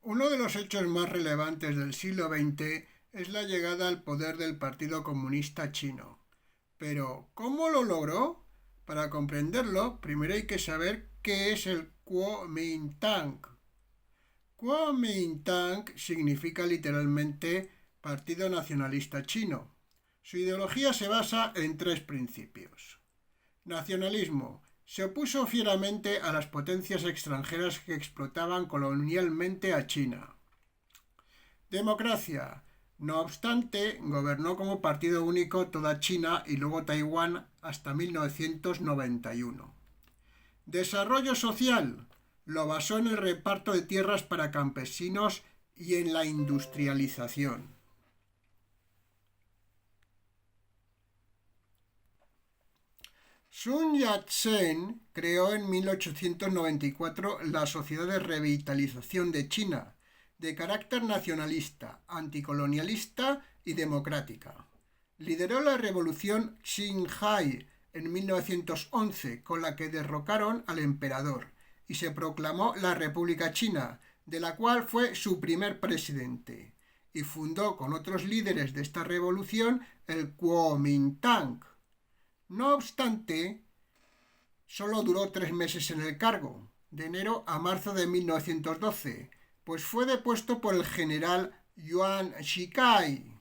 Uno de los hechos más relevantes del siglo XX es la llegada al poder del Partido Comunista Chino. Pero, ¿cómo lo logró? Para comprenderlo, primero hay que saber qué es el Kuomintang. Kuomintang significa literalmente Partido Nacionalista Chino. Su ideología se basa en tres principios. Nacionalismo. Se opuso fieramente a las potencias extranjeras que explotaban colonialmente a China. Democracia. No obstante, gobernó como partido único toda China y luego Taiwán hasta 1991. Desarrollo social. Lo basó en el reparto de tierras para campesinos y en la industrialización. Sun Yat-sen creó en 1894 la Sociedad de Revitalización de China, de carácter nacionalista, anticolonialista y democrática. Lideró la revolución Xinhai en 1911, con la que derrocaron al emperador, y se proclamó la República China, de la cual fue su primer presidente, y fundó con otros líderes de esta revolución el Kuomintang. No obstante, solo duró 3 meses en el cargo, de enero a marzo de 1912, pues fue depuesto por el general Yuan Shikai.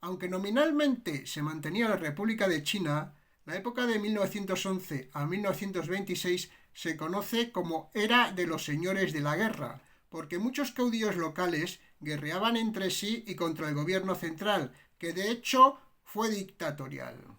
Aunque nominalmente se mantenía la República de China, la época de 1911 a 1926 se conoce como Era de los Señores de la Guerra, porque muchos caudillos locales guerreaban entre sí y contra el gobierno central, que de hecho fue dictatorial.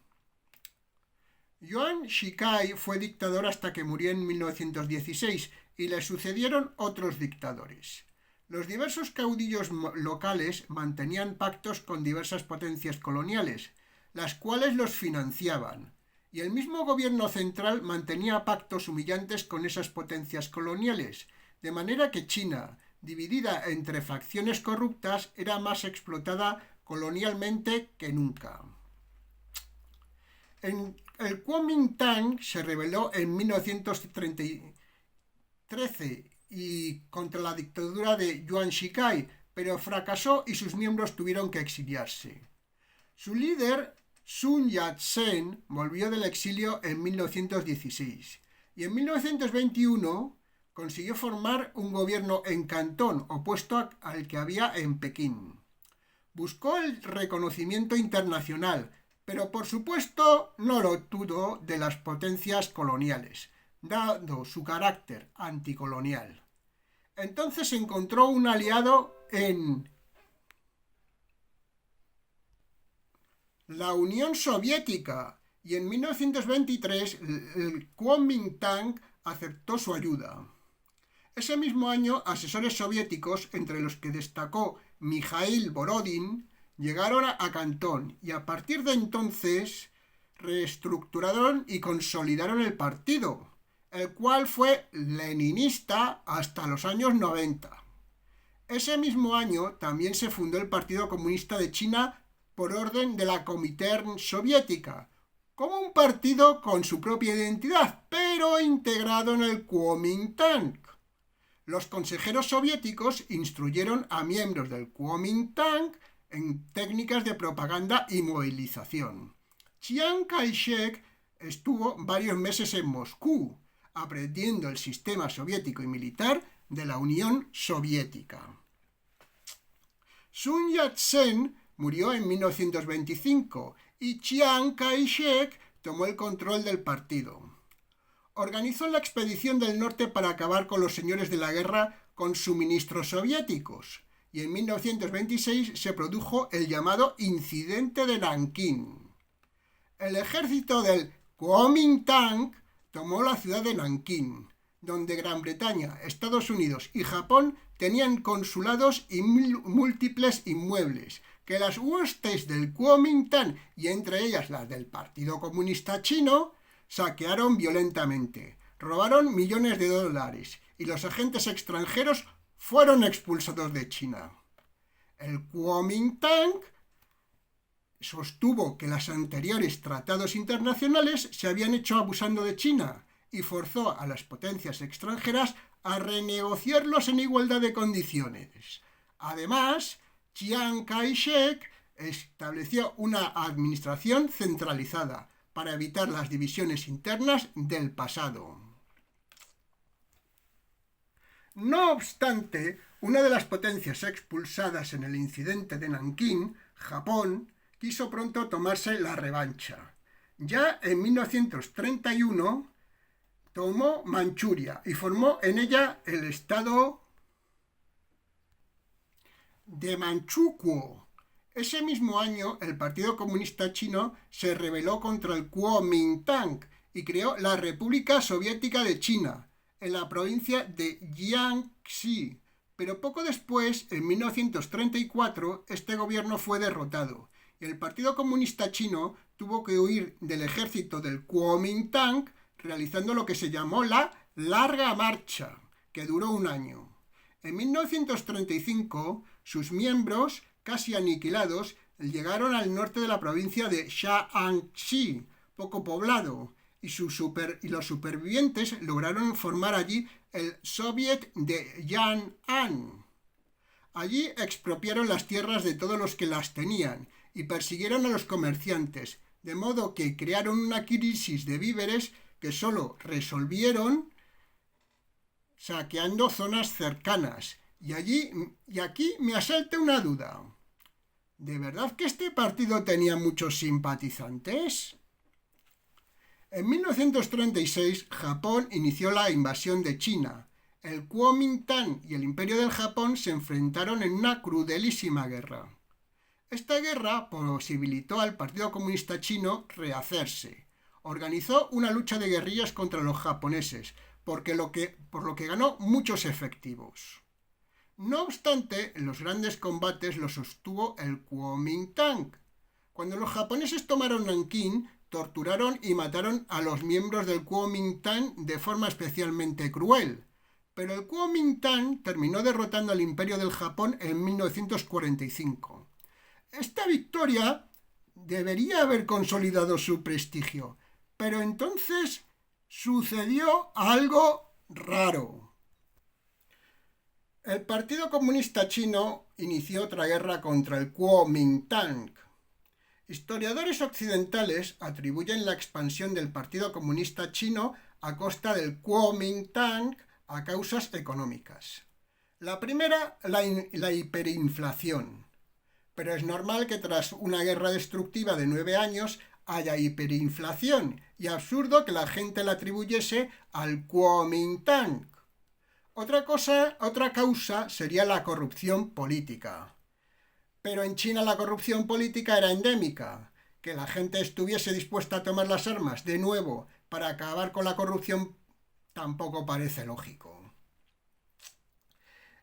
Yuan Shikai fue dictador hasta que murió en 1916 y le sucedieron otros dictadores. Los diversos caudillos locales mantenían pactos con diversas potencias coloniales, las cuales los financiaban, y el mismo gobierno central mantenía pactos humillantes con esas potencias coloniales, de manera que China, dividida entre facciones corruptas, era más explotada colonialmente que nunca. El Kuomintang se rebeló en 1913 y contra la dictadura de Yuan Shikai, pero fracasó y sus miembros tuvieron que exiliarse. Su líder, Sun Yat-sen, volvió del exilio en 1916 y en 1921 consiguió formar un gobierno en Cantón opuesto al que había en Pekín. Buscó el reconocimiento internacional, pero por supuesto no lo tuvo de las potencias coloniales, dado su carácter anticolonial. Entonces encontró un aliado en la Unión Soviética y en 1923 el Kuomintang aceptó su ayuda. Ese mismo año, asesores soviéticos, entre los que destacó Mikhail Borodin, llegaron a Cantón y a partir de entonces reestructuraron y consolidaron el partido, el cual fue leninista hasta los años 90. Ese mismo año también se fundó el Partido Comunista de China por orden de la Comintern soviética, como un partido con su propia identidad, pero integrado en el Kuomintang. Los consejeros soviéticos instruyeron a miembros del Kuomintang en técnicas de propaganda y movilización. Chiang Kai-shek estuvo varios meses en Moscú, aprendiendo el sistema soviético y militar de la Unión Soviética. Sun Yat-sen murió en 1925 y Chiang Kai-shek tomó el control del partido. Organizó la expedición del norte para acabar con los señores de la guerra con suministros soviéticos, y en 1926 se produjo el llamado Incidente de Nankín. El ejército del Kuomintang tomó la ciudad de Nankín, donde Gran Bretaña, Estados Unidos y Japón tenían consulados y múltiples inmuebles, que las huestes del Kuomintang, y entre ellas las del Partido Comunista Chino, saquearon violentamente, robaron millones de dólares y los agentes extranjeros fueron expulsados de China. El Kuomintang sostuvo que los anteriores tratados internacionales se habían hecho abusando de China y forzó a las potencias extranjeras a renegociarlos en igualdad de condiciones. Además, Chiang Kai-shek estableció una administración centralizada para evitar las divisiones internas del pasado. No obstante, una de las potencias expulsadas en el incidente de Nankín, Japón, quiso pronto tomarse la revancha. Ya en 1931 tomó Manchuria y formó en ella el estado de Manchukuo. Ese mismo año, el Partido Comunista Chino se rebeló contra el Kuomintang y creó la República Soviética de China, en la provincia de Jiangxi. Pero poco después, en 1934, este gobierno fue derrotado y el Partido Comunista Chino tuvo que huir del ejército del Kuomintang, realizando lo que se llamó la Larga Marcha, que duró un año. En 1935, sus miembros, casi aniquilados, llegaron al norte de la provincia de Shaanxi, poco poblado, y los supervivientes lograron formar allí el Soviet de Yan'an. Allí expropiaron las tierras de todos los que las tenían y persiguieron a los comerciantes, de modo que crearon una crisis de víveres que solo resolvieron saqueando zonas cercanas. Y aquí me asalta una duda. ¿De verdad que este partido tenía muchos simpatizantes? En 1936, Japón inició la invasión de China. El Kuomintang y el Imperio del Japón se enfrentaron en una crudelísima guerra. Esta guerra posibilitó al Partido Comunista Chino rehacerse. Organizó una lucha de guerrillas contra los japoneses, por lo que ganó muchos efectivos. No obstante, en los grandes combates los sostuvo el Kuomintang. Cuando los japoneses tomaron Nankín, torturaron y mataron a los miembros del Kuomintang de forma especialmente cruel. Pero el Kuomintang terminó derrotando al Imperio del Japón en 1945. Esta victoria debería haber consolidado su prestigio, pero entonces sucedió algo raro. El Partido Comunista Chino inició otra guerra contra el Kuomintang. Historiadores occidentales atribuyen la expansión del Partido Comunista Chino a costa del Kuomintang a causas económicas. La primera, la hiperinflación. Pero es normal que tras una guerra destructiva de 9 años haya hiperinflación y absurdo que la gente la atribuyese al Kuomintang. Otra causa sería la corrupción política. Pero en China la corrupción política era endémica. Que la gente estuviese dispuesta a tomar las armas de nuevo para acabar con la corrupción tampoco parece lógico.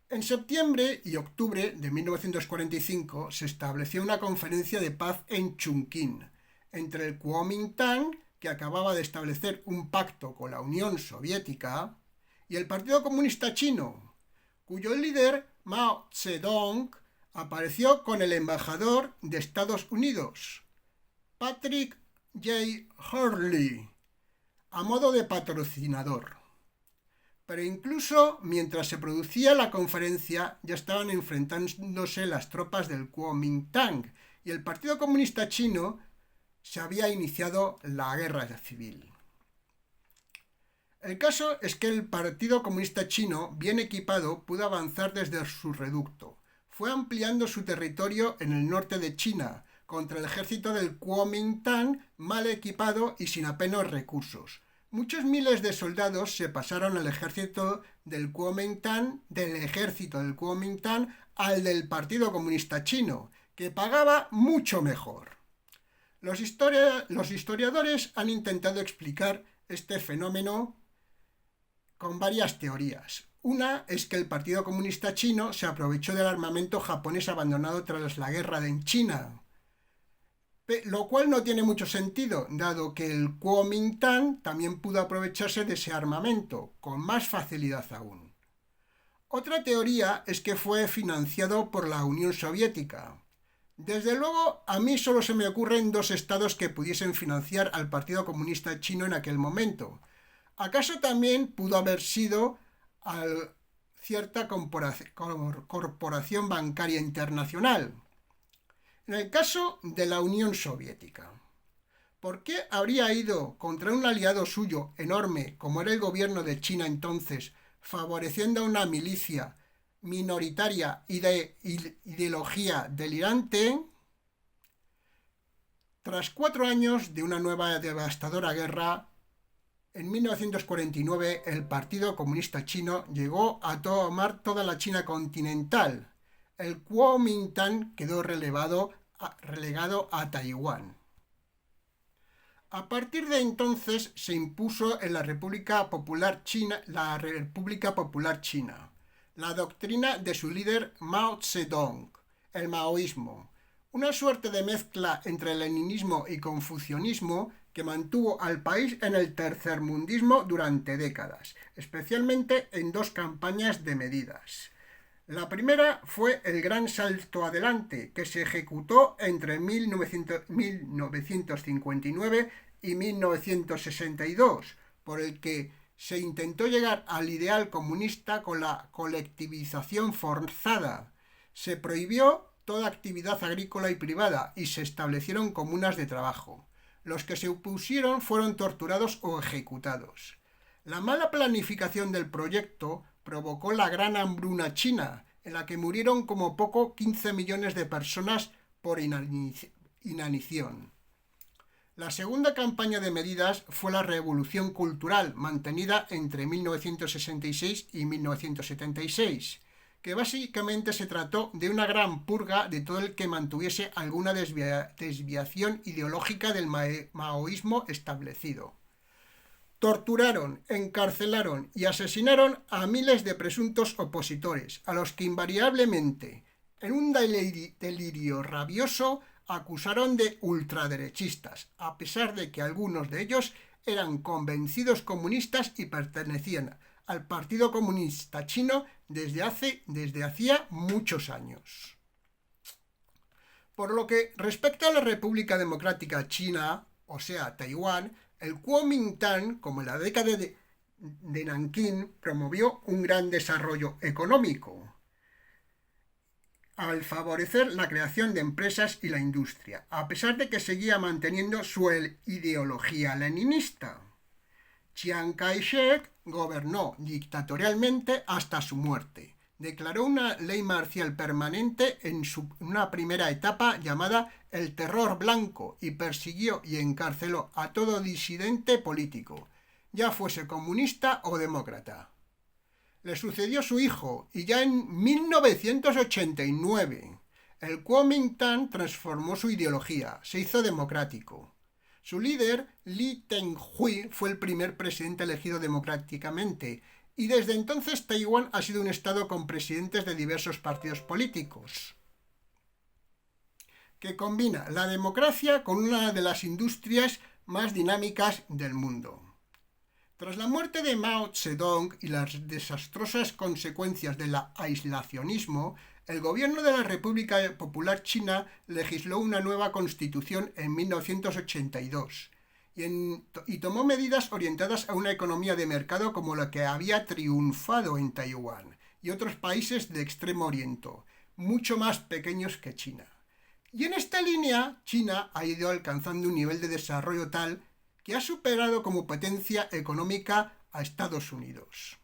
En septiembre y octubre de 1945 se estableció una conferencia de paz en Chungking entre el Kuomintang, que acababa de establecer un pacto con la Unión Soviética, y el Partido Comunista Chino, cuyo líder, Mao Zedong, apareció con el embajador de Estados Unidos, Patrick J. Hurley, a modo de patrocinador. Pero incluso mientras se producía la conferencia ya estaban enfrentándose las tropas del Kuomintang y el Partido Comunista Chino se había iniciado la guerra civil. El caso es que el Partido Comunista Chino, bien equipado, pudo avanzar desde su reducto. Fue ampliando su territorio en el norte de China contra el ejército del Kuomintang mal equipado y sin apenas recursos. Muchos miles de soldados se pasaron al ejército del Kuomintang, al del Partido Comunista Chino, que pagaba mucho mejor. Los historiadores han intentado explicar este fenómeno con varias teorías. Una es que el Partido Comunista Chino se aprovechó del armamento japonés abandonado tras la guerra en China, lo cual no tiene mucho sentido, dado que el Kuomintang también pudo aprovecharse de ese armamento, con más facilidad aún. Otra teoría es que fue financiado por la Unión Soviética. Desde luego, a mí solo se me ocurren dos estados que pudiesen financiar al Partido Comunista Chino en aquel momento: ¿Acaso también pudo haber sido cierta corporación bancaria internacional? En el caso de la Unión Soviética, ¿por qué habría ido contra un aliado suyo enorme como era el gobierno de China entonces, favoreciendo a una milicia minoritaria y de ideología delirante? Tras 4 años de una nueva devastadora guerra, en 1949 el Partido Comunista Chino llegó a tomar toda la China continental. El Kuomintang quedó relegado a Taiwán. A partir de entonces se impuso en la República Popular China la doctrina de su líder Mao Zedong, el maoísmo, una suerte de mezcla entre leninismo y confucianismo que mantuvo al país en el tercermundismo durante décadas, especialmente en 2 campañas de medidas. La primera fue el Gran Salto Adelante, que se ejecutó entre 1959 y 1962, por el que se intentó llegar al ideal comunista con la colectivización forzada. Se prohibió toda actividad agrícola y privada y se establecieron comunas de trabajo. Los que se opusieron fueron torturados o ejecutados. La mala planificación del proyecto provocó la Gran Hambruna China, en la que murieron como poco 15 millones de personas por inanición. La segunda campaña de medidas fue la Revolución Cultural, mantenida entre 1966 y 1976, que básicamente se trató de una gran purga de todo el que mantuviese alguna desviación ideológica del maoísmo establecido. Torturaron, encarcelaron y asesinaron a miles de presuntos opositores, a los que invariablemente, en un delirio rabioso, acusaron de ultraderechistas, a pesar de que algunos de ellos eran convencidos comunistas y pertenecían al Partido Comunista Chino desde hacía muchos años. Por lo que respecta a la República Democrática China, o sea, Taiwán, el Kuomintang, como en la década de Nankín, promovió un gran desarrollo económico al favorecer la creación de empresas y la industria, a pesar de que seguía manteniendo su ideología leninista. Chiang Kai-shek gobernó dictatorialmente hasta su muerte. Declaró una ley marcial permanente en una primera etapa llamada el Terror Blanco y persiguió y encarceló a todo disidente político, ya fuese comunista o demócrata. Le sucedió su hijo y ya en 1989 el Kuomintang transformó su ideología, se hizo democrático. Su líder, Lee Teng-hui, fue el primer presidente elegido democráticamente y desde entonces Taiwán ha sido un estado con presidentes de diversos partidos políticos, que combina la democracia con una de las industrias más dinámicas del mundo. Tras la muerte de Mao Zedong y las desastrosas consecuencias del aislacionismo, el gobierno de la República Popular China legisló una nueva constitución en 1982 y tomó medidas orientadas a una economía de mercado como la que había triunfado en Taiwán y otros países de Extremo Oriente, mucho más pequeños que China. Y en esta línea, China ha ido alcanzando un nivel de desarrollo tal que ha superado como potencia económica a Estados Unidos.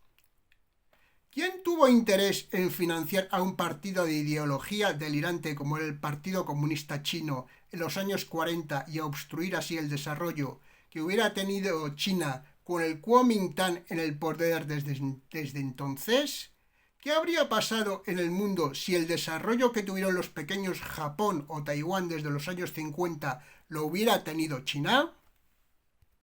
¿Quién tuvo interés en financiar a un partido de ideología delirante como el Partido Comunista Chino en los años 40 y a obstruir así el desarrollo que hubiera tenido China con el Kuomintang en el poder desde entonces? ¿Qué habría pasado en el mundo si el desarrollo que tuvieron los pequeños Japón o Taiwán desde los años 50 lo hubiera tenido China?